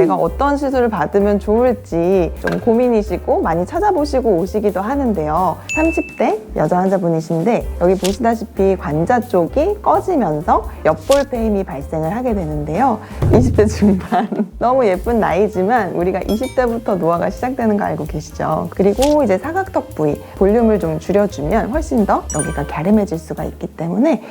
내가 어떤 시술을 받으면 좋을지 좀 고민이시고 많이 찾아보시고 오시기도 하는데요. 30대 여자 환자분이신데 여기 보시다시피 관자 쪽이 꺼지면서 옆볼 페임이 발생을 하게 되는데요. 20대 중반 너무 예쁜 나이지만 우리가 20대부터 노화가 시작되는 거 알고 계시죠? 그리고 이제 사각턱 부위 볼륨을 좀 줄여주면 훨씬 더 여기가 갸름해질 수가 있기 때문에.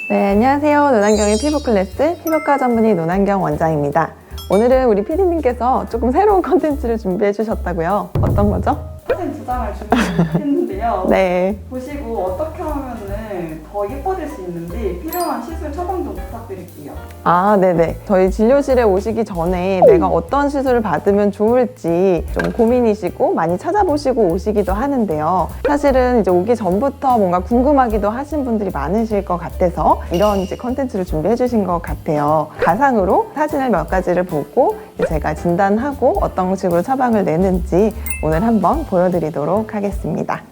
네, 안녕하세요. 노난경의 피부 클래스 피부과 전문의 노난경 원장입니다. 오늘은 우리 PD님께서 조금 새로운 컨텐츠를 준비해 주셨다고요. 어떤 거죠? 사진 두 장을 준비했는데요. 네. 보시고 어떻게 하면은 더 예뻐질 수 있는지 필요한 시술 처방 좀 부탁드릴게요. 아, 네네. 저희 진료실에 오시기 전에 내가 어떤 시술을 받으면 좋을지 좀 고민이시고 많이 찾아보시고 오시기도 하는데요. 사실은 이제 오기 전부터 뭔가 궁금하기도 하신 분들이 많으실 것 같아서 이런 이제 컨텐츠를 준비해 주신 것 같아요. 가상으로 사진을 몇 가지를 보고 제가 진단하고 어떤 식으로 처방을 내는지 오늘 한번 보여드리도록 하겠습니다.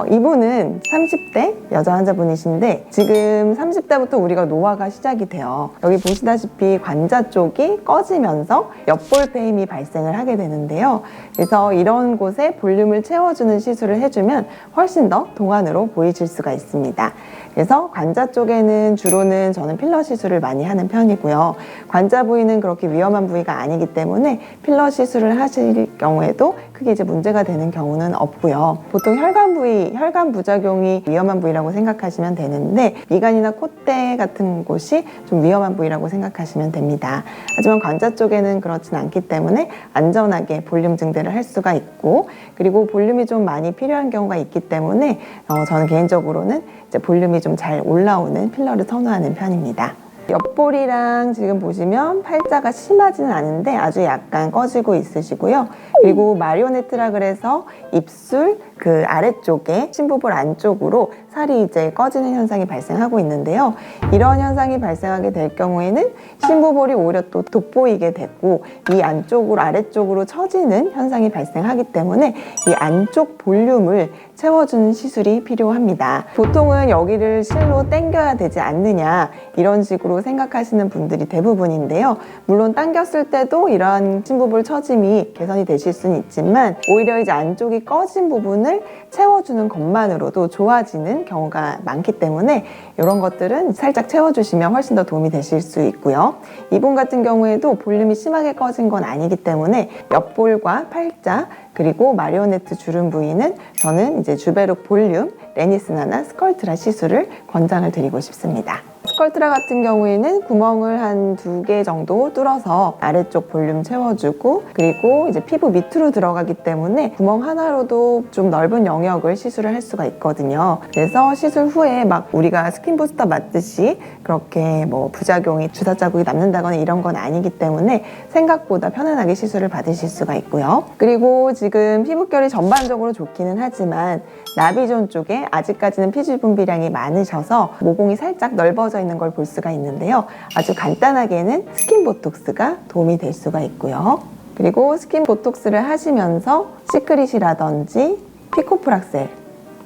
이분은 30대 여자 환자분이신데 지금 30대부터 우리가 노화가 시작이 돼요. 여기 보시다시피 관자 쪽이 꺼지면서 옆볼 페임이 발생을 하게 되는데요. 그래서 이런 곳에 볼륨을 채워주는 시술을 해주면 훨씬 더 동안으로 보이실 수가 있습니다. 그래서 관자 쪽에는 주로는 저는 필러 시술을 많이 하는 편이고요. 관자 부위는 그렇게 위험한 부위가 아니기 때문에 필러 시술을 하실 경우에도 크게 이제 문제가 되는 경우는 없고요. 보통 혈관 부위, 혈관 부작용이 위험한 부위라고 생각하시면 되는데 미간이나 콧대 같은 곳이 좀 위험한 부위라고 생각하시면 됩니다. 하지만 관자 쪽에는 그렇진 않기 때문에 안전하게 볼륨 증대를 할 수가 있고, 그리고 볼륨이 좀 많이 필요한 경우가 있기 때문에 저는 개인적으로는 이제 볼륨이 좀 잘 올라오는 필러를 선호하는 편입니다. 옆볼이랑 지금 보시면 팔자가 심하지는 않은데 아주 약간 꺼지고 있으시고요. 그리고 마리오네트라 그래서 입술 그 아래쪽에 심부볼 안쪽으로 살이 이제 꺼지는 현상이 발생하고 있는데요. 이런 현상이 발생하게 될 경우에는 심부볼이 오히려 또 돋보이게 되고 이 안쪽으로 아래쪽으로 처지는 현상이 발생하기 때문에 이 안쪽 볼륨을 채워주는 시술이 필요합니다. 보통은 여기를 실로 당겨야 되지 않느냐 이런 식으로 생각하시는 분들이 대부분인데요. 물론 당겼을 때도 이러한 심부볼 처짐이 개선이 되실 수는 있지만 오히려 이제 안쪽이 꺼진 부분을 채워주는 것만으로도 좋아지는 경우가 많기 때문에 이런 것들은 살짝 채워주시면 훨씬 더 도움이 되실 수 있고요. 이분 같은 경우에도 볼륨이 심하게 꺼진 건 아니기 때문에 옆볼과 팔자 그리고 마리오네트 주름 부위는 저는 이제 주베룩 볼륨, 레니스나나 스컬트라 시술을 권장을 드리고 싶습니다. 스컬트라 같은 경우에는 구멍을 한 2개 정도 뚫어서 아래쪽 볼륨 채워주고, 그리고 이제 피부 밑으로 들어가기 때문에 구멍 하나로도 좀 넓은 영역을 시술을 할 수가 있거든요. 그래서 시술 후에 막 우리가 스킨 부스터 맞듯이 그렇게 뭐 부작용이 주사 자국이 남는다거나 이런 건 아니기 때문에 생각보다 편안하게 시술을 받으실 수가 있고요. 그리고 지금 피부결이 전반적으로 좋기는 하지만 나비존 쪽에 아직까지는 피지 분비량이 많으셔서 모공이 살짝 넓어져 있는 걸 볼 수가 있는데요. 아주 간단하게는 스킨 보톡스가 도움이 될 수가 있고요. 그리고 스킨 보톡스를 하시면서 시크릿이라든지 피코프락셀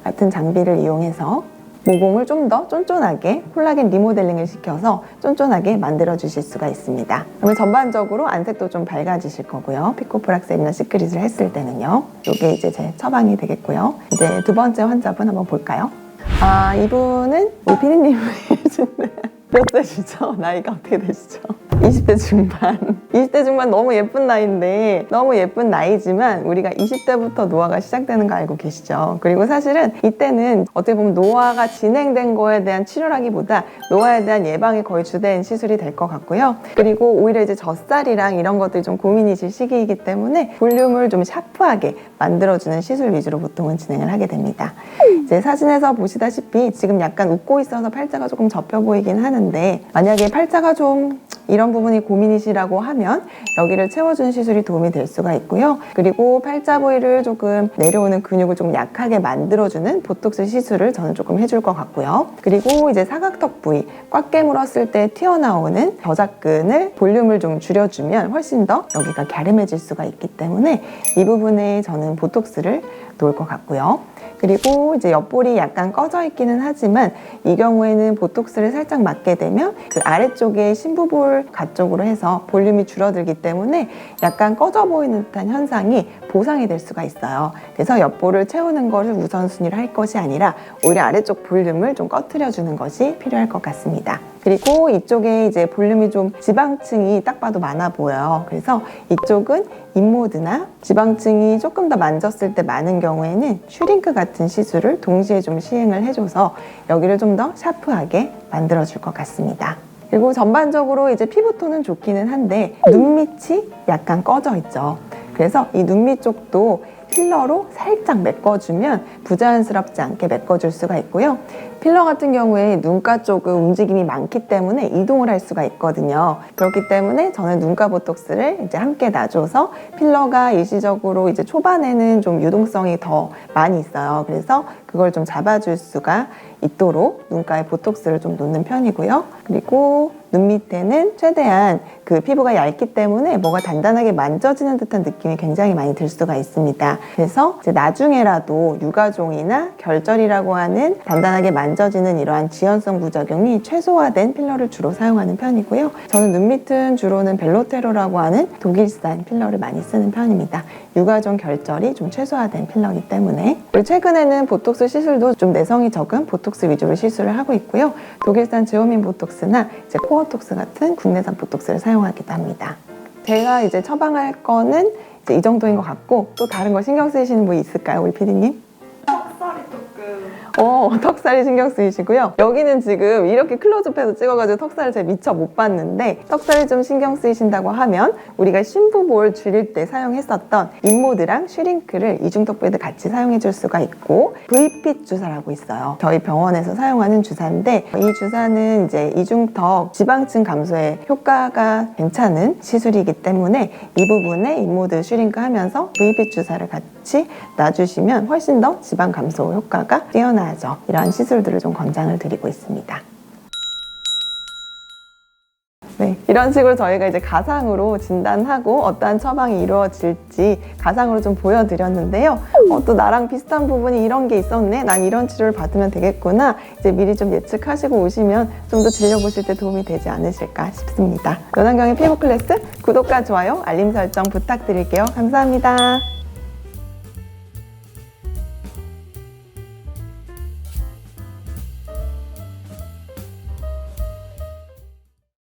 같은 장비를 이용해서 모공을 좀 더 쫀쫀하게 콜라겐 리모델링을 시켜서 쫀쫀하게 만들어 주실 수가 있습니다. 그러면 전반적으로 안색도 좀 밝아지실 거고요. 피코프락셀이나 시크릿을 했을 때는요. 이게 이제 제 처방이 되겠고요. 이제 두 번째 환자분 한번 볼까요? 이분은 우리 피디님이 몇 대시죠? 나이가 어떻게 되시죠? 20대 중반. 20대 중반 너무 예쁜 나이인데 너무 예쁜 나이지만 우리가 20대부터 노화가 시작되는 거 알고 계시죠? 그리고 사실은 이때는 어떻게 보면 노화가 진행된 거에 대한 치료라기보다 노화에 대한 예방이 거의 주된 시술이 될 것 같고요. 그리고 오히려 이제 젖살이랑 이런 것들이 좀 고민이실 시기이기 때문에 볼륨을 좀 샤프하게 만들어주는 시술 위주로 보통은 진행을 하게 됩니다. 이제 사진에서 보시다시피 지금 약간 웃고 있어서 팔자가 조금 접혀 보이긴 하는데, 만약에 팔자가 좀 이런 부분이 고민이시라고 하면 여기를 채워주는 시술이 도움이 될 수가 있고요. 그리고 팔자 부위를 조금 내려오는 근육을 좀 약하게 만들어주는 보톡스 시술을 저는 조금 해줄 것 같고요. 그리고 이제 사각턱 부위, 꽉 깨물었을 때 튀어나오는 저작근을 볼륨을 좀 줄여주면 훨씬 더 여기가 갸름해질 수가 있기 때문에 이 부분에 저는 보톡스를 놓을 것 같고요. 그리고 이제 옆볼이 약간 꺼져 있기는 하지만 이 경우에는 보톡스를 살짝 맞게 되면 그 아래쪽에 심부볼 가쪽으로 해서 볼륨이 줄어들기 때문에 약간 꺼져 보이는 듯한 현상이 보상이 될 수가 있어요. 그래서 옆볼을 채우는 것을 우선순위로 할 것이 아니라 오히려 아래쪽 볼륨을 좀 꺼트려주는 것이 필요할 것 같습니다. 그리고 이쪽에 이제 볼륨이 좀 지방층이 딱 봐도 많아 보여요. 그래서 이쪽은 인모드나 지방층이 조금 더 만졌을 때 많은 경우에는 슈링크 같은 시술을 동시에 좀 시행을 해줘서 여기를 좀 더 샤프하게 만들어줄 것 같습니다. 그리고 전반적으로 이제 피부톤은 좋기는 한데 눈 밑이 약간 꺼져 있죠. 그래서 이 눈 밑 쪽도 필러로 살짝 메꿔주면 부자연스럽지 않게 메꿔줄 수가 있고요. 필러 같은 경우에 눈가 쪽은 움직임이 많기 때문에 이동을 할 수가 있거든요. 그렇기 때문에 저는 눈가 보톡스를 이제 함께 놔줘서 필러가 일시적으로 이제 초반에는 좀 유동성이 더 많이 있어요. 그래서 그걸 좀 잡아줄 수가 있도록 눈가에 보톡스를 좀 놓는 편이고요. 그리고 눈 밑에는 최대한 그 피부가 얇기 때문에 뭐가 단단하게 만져지는 듯한 느낌이 굉장히 많이 들 수가 있습니다. 그래서 이제 나중에라도 유가종이나 결절이라고 하는 단단하게 만져지는 이러한 지연성 부작용이 최소화된 필러를 주로 사용하는 편이고요. 저는 눈 밑은 주로는 벨로테로라고 하는 독일산 필러를 많이 쓰는 편입니다. 유가종 결절이 좀 최소화된 필러이기 때문에. 그리고 최근에는 보톡스 시술도 좀 내성이 적은 보톡스 위주로 시술을 하고 있고요. 독일산 제오민 보톡스나 이제 코어톡스 같은 국내산 보톡스를 사용하기도 합니다. 제가 이제 처방할 거는 이제 이 정도인 것 같고 또 다른 거 신경 쓰이시는 분 있을까요, 우리 피디님? 턱살이 조금 턱살이 신경 쓰이시고요. 여기는 지금 이렇게 클로즈업해서 찍어가지고 턱살을 제가 미처 못 봤는데 턱살이 좀 신경 쓰이신다고 하면 우리가 심부볼 줄일 때 사용했었던 인모드랑 슈링크를 이중턱부에도 같이 사용해 줄 수가 있고 V핏 주사라고 있어요. 저희 병원에서 사용하는 주사인데 이 주사는 이제 이중턱 지방층 감소에 효과가 괜찮은 시술이기 때문에 이 부분에 인모드 슈링크 하면서 V핏 주사를 같이 놔주시면 훨씬 더 지방 감소 효과가 뛰어나죠. 이러한 시술들을 좀 권장을 드리고 있습니다. 네, 이런 식으로 저희가 이제 가상으로 진단하고 어떠한 처방이 이루어질지 가상으로 좀 보여드렸는데요. 또 나랑 비슷한 부분이 이런 게 있었네? 난 이런 치료를 받으면 되겠구나. 이제 미리 좀 예측하시고 오시면 좀 더 진료보실 때 도움이 되지 않으실까 싶습니다. 연한경의 피부 클래스 구독과 좋아요, 알림 설정 부탁드릴게요. 감사합니다.